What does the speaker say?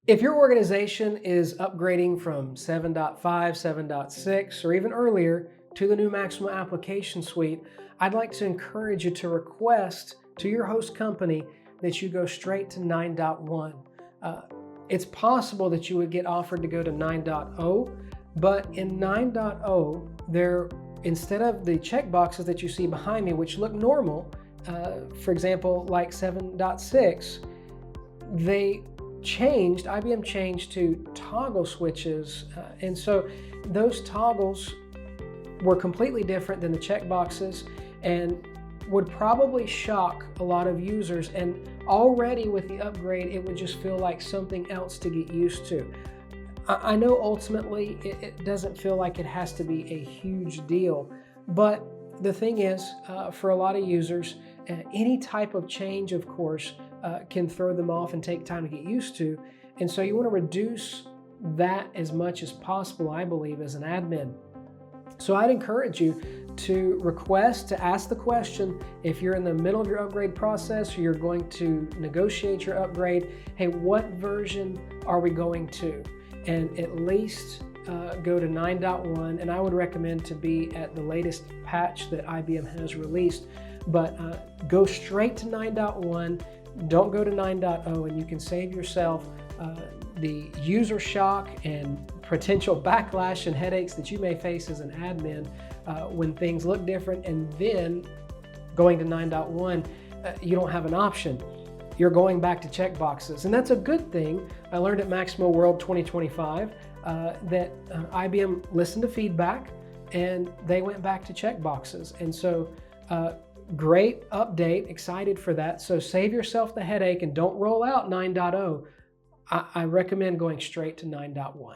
If your organization is upgrading from 7.5, 7.6, or even earlier to the new Maximo Application Suite, I'd like to encourage you to request to your host company that you go straight to 9.1. Uh, it's possible that you would get offered to go to 9.0, but in 9.0, instead of the checkboxes that you see behind me, which look normal, for example, like 7.6, IBM changed to toggle switches. And so those toggles were completely different than the checkboxes and would probably shock a lot of users. And already with the upgrade, it would just feel like something else to get used to. I know ultimately it doesn't feel like it has to be a huge deal, but the thing is, for a lot of users, any type of change, of course, can throw them off and take time to get used to. And so you want to reduce that as much as possible, I believe, as an admin. So I'd encourage you to ask the question if you're in the middle of your upgrade process or you're going to negotiate your upgrade, hey, what version are we going to? And at least go to 9.1, and I would recommend to be at the latest patch that IBM has released, but go straight to 9.1, don't go to 9.0, and you can save yourself the user shock and potential backlash and headaches that you may face as an admin when things look different. And then going to 9.1, you don't have an option. You're going back to checkboxes, and that's a good thing. I learned at Maximo World 2025 that IBM listened to feedback and they went back to checkboxes. And so great update, excited for that. So save yourself the headache and don't roll out 9.0. I recommend going straight to 9.1.